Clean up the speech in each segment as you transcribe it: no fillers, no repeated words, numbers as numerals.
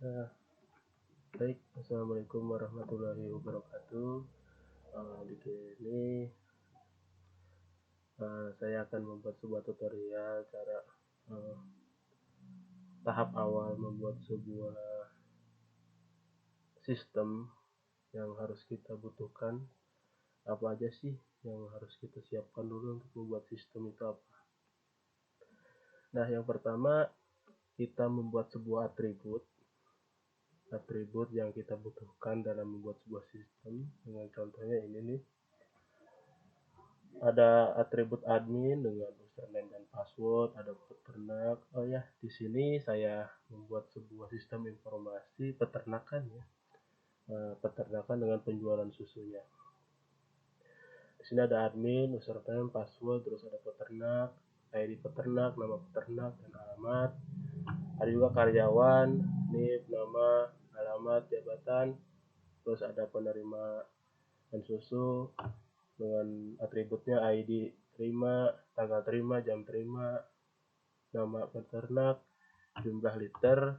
Nah, baik, assalamualaikum warahmatullahi wabarakatuh. Di sini saya akan membuat sebuah tutorial cara uh, tahap awal membuat sebuah sistem yang harus kita butuhkan. Apa aja sih yang harus kita siapkan dulu untuk membuat sistem itu apa? Nah, yang pertama kita membuat sebuah atribut yang kita butuhkan dalam membuat sebuah sistem. Dengan contohnya ini nih, ada atribut admin dengan username dan password, ada peternak. Oh ya, di sini saya membuat sebuah sistem informasi peternakan ya. Peternakan dengan penjualan susunya. Di sini ada admin, username, password, terus ada peternak, ID peternak, nama peternak, dan alamat. Ada juga karyawan, NIP, nama, alamat, jabatan, terus ada penerima dan susu dengan atributnya ID terima, tanggal terima, jam terima, nama peternak, jumlah liter,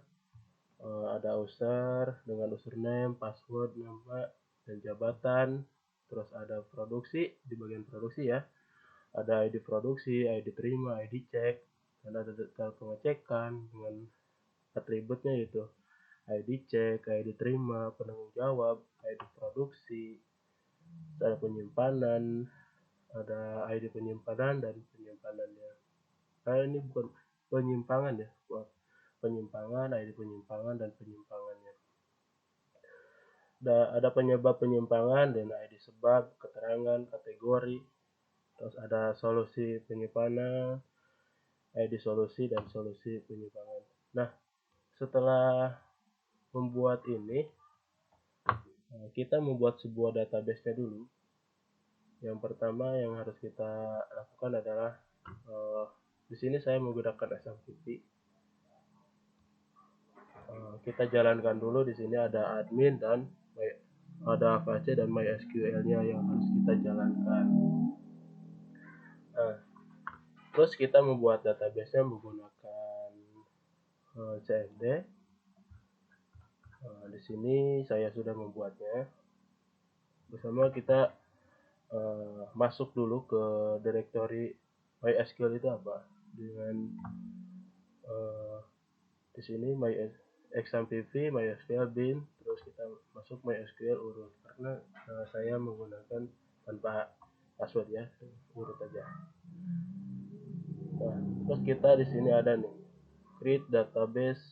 ada user dengan username, password, nama, dan jabatan. Terus ada produksi, di bagian produksi ya, ada ID produksi, ID terima, ID cek, dan ada detail pengecekan dengan atributnya itu ID cek, ID terima, penanggung jawab, ID produksi, ada penyimpanan, ada ID penyimpanan dan penyimpanannya. Nah, ini bukan penyimpangan ya, buat penyimpangan, ID penyimpangan dan penyimpangannya. Ada penyebab penyimpangan dan ID sebab, keterangan, kategori, terus ada solusi penyimpanan, ID solusi dan solusi penyimpangan. Nah, setelah membuat ini, kita membuat sebuah database-nya dulu. Yang pertama yang harus kita lakukan adalah di sini saya menggunakan SMTP. Kita jalankan dulu. Di sini ada admin dan ada Apache dan MySQL-nya yang harus kita jalankan. Nah, terus kita membuat database-nya menggunakan CMD. Di sini saya sudah membuatnya. Bersama kita masuk dulu ke directory MySQL itu apa? Dengan di sini XAMPP, MySQL bin, terus kita masuk MySQL urut karena saya menggunakan tanpa password ya, urut aja. Nah, terus kita di sini ada nih create database.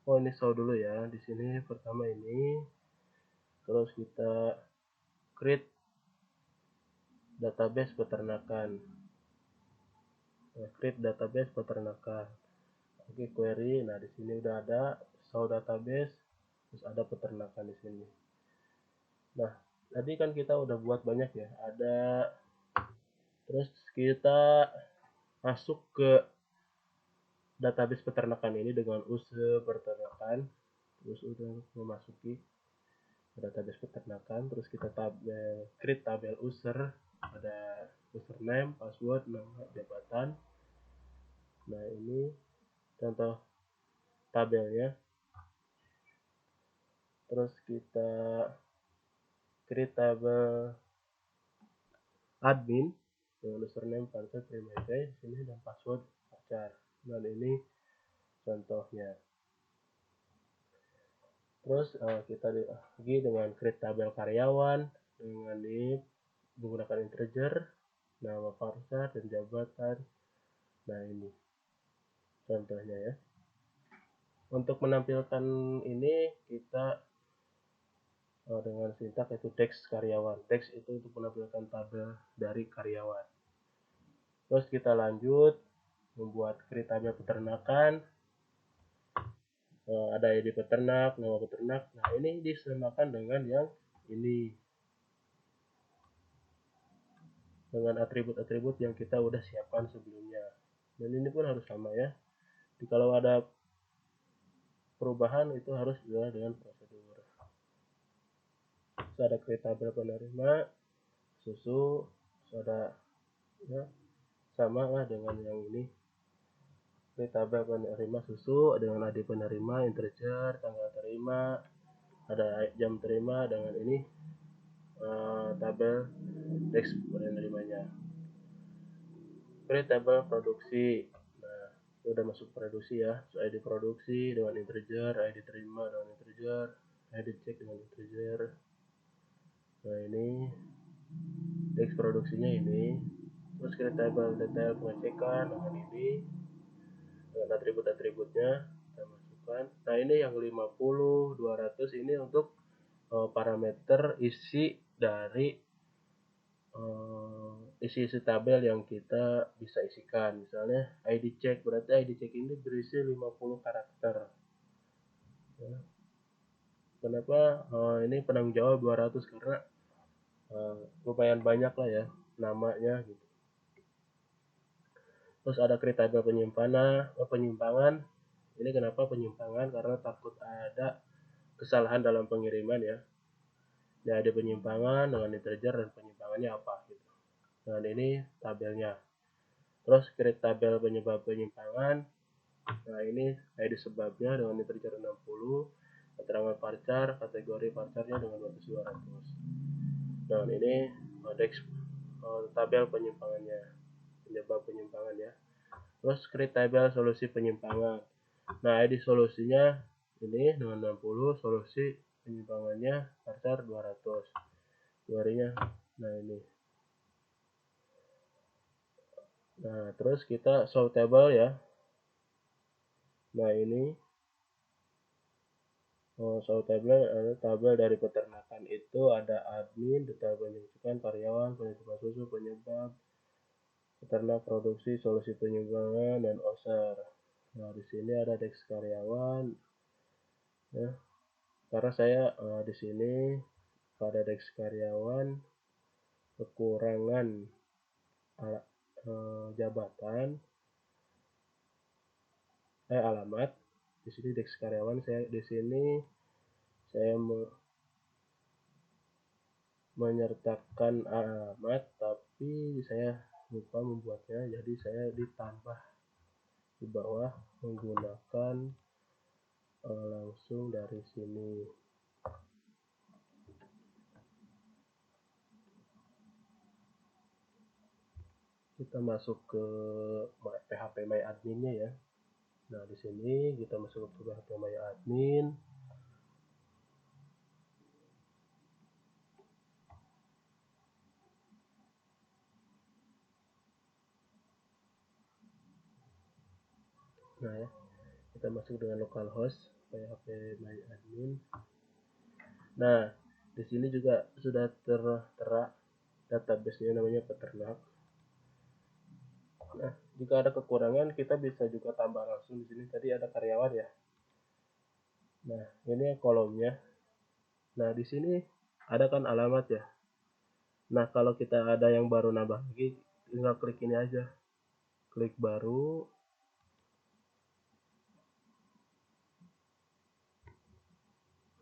Oh, ini show dulu ya. Di sini pertama ini, terus kita create database peternakan. Create database peternakan. Oke, query. Nah, di sini udah ada show database, terus ada peternakan di sini. Nah, tadi kan kita udah buat banyak ya. Terus kita masuk ke database peternakan ini dengan user peternakan. Terus udah memasuki database peternakan. Terus kita create tabel user. Ada username, password, nama, jabatan. Nah, ini contoh tabelnya. Terus kita create tabel admin dengan username, password, email di sini dan password pacar. Dan ini contohnya. Terus kita lagi dengan create tabel karyawan dengan ini menggunakan integer, nama parsar dan jabatan. Nah, ini contohnya ya. Untuk menampilkan ini kita dengan sintak yaitu teks karyawan. Teks itu untuk menampilkan tabel dari karyawan. Terus kita lanjut membuat create tabel peternakan. Ada ID peternak, nama peternak. Nah, ini disamakan dengan yang ini. Dengan atribut-atribut yang kita udah siapkan sebelumnya. Dan ini pun harus sama ya. Jadi kalau ada perubahan itu harus juga dengan prosedur. Terus ada create tabel penerima susu, terus ada ya sama lah dengan yang ini. create tabel penerima susu dengan ID penerima, integer, tanggal terima, ada jam terima dengan ini tabel teks penerimanya. Create tabel produksi. Nah, itu udah masuk produksi ya. So, ID produksi dengan integer, ID terima dengan integer, ID cek dengan integer. Nah, ini teks produksinya ini. Terus create tabel detail pengecekan dengan ini, dengan atribut-atributnya kita masukkan. Nah, ini yang 50, 200 ini untuk parameter isi dari isi-isi tabel yang kita bisa isikan. Misalnya ID check, berarti ID check ini berisi 50 karakter ya. Kenapa ini penanggung jawab 200? Karena lumayan banyak lah ya namanya gitu. Terus ada create tabel penyimpangan. Ini kenapa penyimpangan? Karena takut ada kesalahan dalam pengiriman ya. Ya, ada penyimpangan dengan integer dan penyimpangannya apa gitu. Dan ini tabelnya. Terus create tabel penyebab penyimpangan. Nah, ini ID sebabnya dengan integer 60, keterangan varchar, kategori varcharnya dengan 200. Nah, ini tabel penyimpangannya, penyebab penyimpangan ya. Terus create tabel solusi penyimpangan. Nah, ID solusinya ini dengan 60, solusi penyimpangannya varchar 200. Keluarnya nah ini. Nah, terus kita show table ya. Nah, ini show table ada tabel dari peternakan, itu ada admin, detail penyuntikan, karyawan, penitipan susu, penyebab, peternak, produksi, solusi penyimpangan, dan OSER. Nah, di sini ada teks karyawan ya. Karena saya di sini pada teks karyawan kekurangan jabatan alamat. Di sini teks karyawan saya di sini saya menyertakan alamat, tapi saya lupa membuatnya, jadi saya ditambah di bawah menggunakan langsung dari sini. Kita masuk ke PHP My Admin-nya ya. Nah, di sini kita masuk ke PHP My Admin. Nah ya, kita masuk dengan localhost PHP My Admin. Nah, di sini juga sudah tertera database-nya, namanya peternak. Nah, jika ada kekurangan kita bisa juga tambah langsung di sini. Tadi ada karyawan ya. Nah, ini kolomnya. Nah, di sini ada kan alamat ya. Nah, kalau kita ada yang baru nambah lagi, tinggal klik ini aja. Klik baru.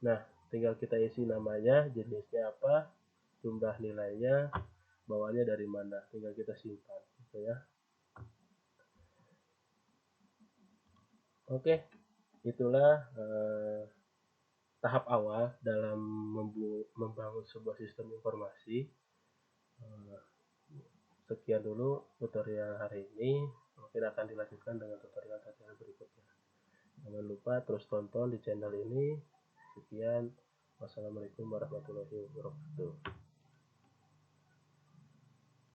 Nah, tinggal kita isi namanya, jenisnya apa, jumlah nilainya, bawaannya dari mana. Tinggal kita simpan gitu ya. Oke, itulah tahap awal dalam membangun sebuah sistem informasi. Sekian dulu tutorial hari ini, mungkin akan dilanjutkan dengan tutorial-tutorial berikutnya. Jangan lupa terus tonton di channel ini. Sekian, wassalamualaikum warahmatullahi wabarakatuh.